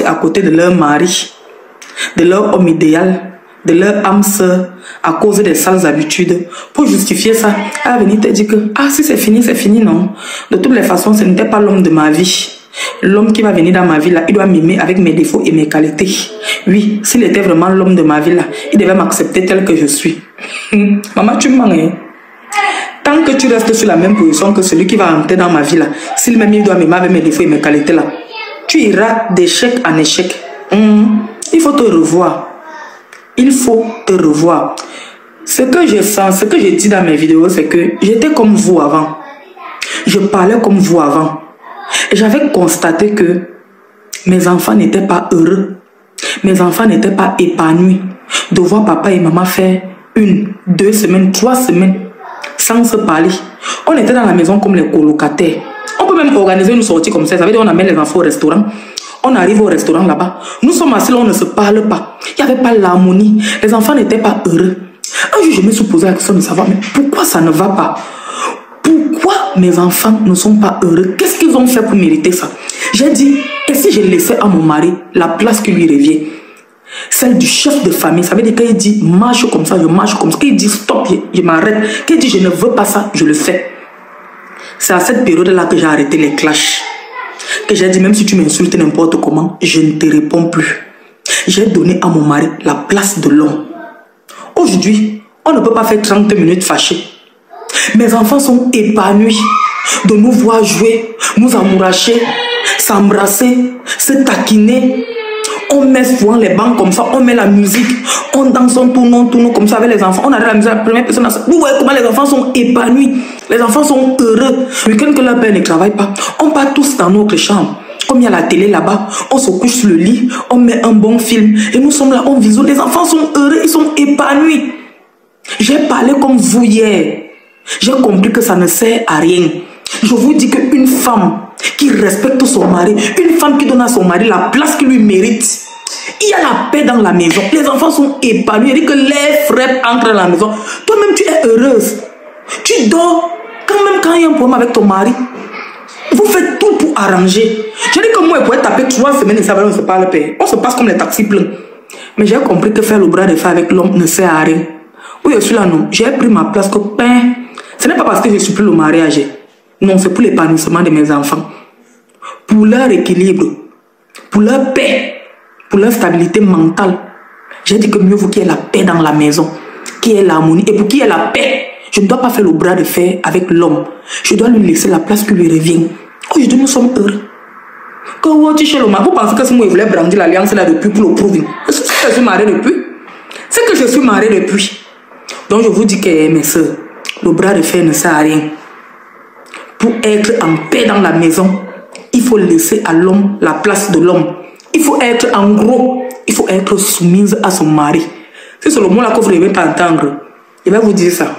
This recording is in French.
à côté de leur mari, de leur homme idéal, de leur âme sœur, à cause des sales habitudes. Pour justifier ça, elle va venir te dire que, ah, si c'est fini, non. De toutes les façons, ce n'était pas l'homme de ma vie. L'homme qui va venir dans ma vie, là, il doit m'aimer avec mes défauts et mes qualités. Oui, s'il était vraiment l'homme de ma vie, là, il devait m'accepter tel que je suis. Maman, tu me mens, hein? Tant que tu restes sur la même position que celui qui va entrer dans ma vie, là, s'il même il doit m'aimer avec mes défauts et mes qualités, là, tu iras d'échec en échec. Il faut te revoir. Il faut te revoir. Ce que je sens, ce que je dis dans mes vidéos, c'est que j'étais comme vous avant. Je parlais comme vous avant. Et j'avais constaté que mes enfants n'étaient pas heureux. Mes enfants n'étaient pas épanouis de voir papa et maman faire 1, 2 semaines, 3 semaines sans se parler. On était dans la maison comme les colocataires. On peut même organiser une sortie comme ça. Ça veut dire qu'on amène les enfants au restaurant. On arrive au restaurant là-bas. Nous sommes assis là, on ne se parle pas. Il n'y avait pas l'harmonie. Les enfants n'étaient pas heureux. Un jour, je me suis posé la question de savoir, mais pourquoi ça ne va pas? Pourquoi mes enfants ne sont pas heureux? Qu'est-ce qu'ils ont fait pour mériter ça? J'ai dit, et si je laissais à mon mari la place qui lui revient? Celle du chef de famille. Ça veut dire qu'il dit, marche comme ça, je marche comme ça. Qu'il dit, stop, je m'arrête. Qu'il dit, je ne veux pas ça, je le fais. C'est à cette période-là que j'ai arrêté les clashs. Que j'ai dit, même si tu m'insultes n'importe comment, je ne te réponds plus. J'ai donné à mon mari la place de l'homme. Aujourd'hui, on ne peut pas faire 30 minutes fâchés. Mes enfants sont épanouis de nous voir jouer, nous amouracher, s'embrasser, se taquiner. On met souvent les bancs comme ça, on met la musique, on danse, on tourne comme ça avec les enfants. On a la musique, la première personne. Vous voyez comment les enfants sont épanouis, les enfants sont heureux. Le week-end que leur père ne travaille pas, on part tous dans notre chambre. Comme il y a la télé là-bas, on se couche sur le lit, on met un bon film et nous sommes là, on visualise. Les enfants sont heureux, ils sont épanouis. J'ai parlé comme vous hier. J'ai compris que ça ne sert à rien. Je vous dis qu'une femme qui respecte son mari, une femme qui donne à son mari la place qu'il lui mérite, il y a la paix dans la maison. Les enfants sont épanouis. Il dit que les frères entrent dans la maison. Toi-même, tu es heureuse. Tu dors quand il y a un problème avec ton mari. Vous faites tout pour arranger. Je dis que moi, je pourrais taper 3 semaines et ça va, on se parle paix. On se passe comme les taxis pleins. Mais j'ai compris que faire le bras de fer avec l'homme ne sert à rien. Oui, je suis là, non. J'ai pris ma place que ce n'est pas parce que je suis plus le mariage. Non, c'est pour l'épanouissement de mes enfants. Pour leur équilibre, pour leur paix, pour leur stabilité mentale. J'ai dit que mieux vaut qu'il y ait la paix dans la maison, qu'il y ait l'harmonie. Et pour qu'il y ait la paix, je ne dois pas faire le bras de fer avec l'homme. Je dois lui laisser la place qui lui revient. Aujourd'hui, nous sommes heureux. Quand vous êtes chez le mari, vous pensez que si moi je voulais brandir l'alliance là depuis pour le prouver. Est-ce que je suis mariée depuis? C'est que je suis mariée depuis. Donc je vous dis que mes soeurs, le bras de fer ne sert à rien. Pour être en paix dans la maison, il faut laisser à l'homme la place de l'homme. Il faut être en gros, il faut être soumise à son mari. Si c'est le mot là que vous ne devez pas entendre, il va vous dire ça.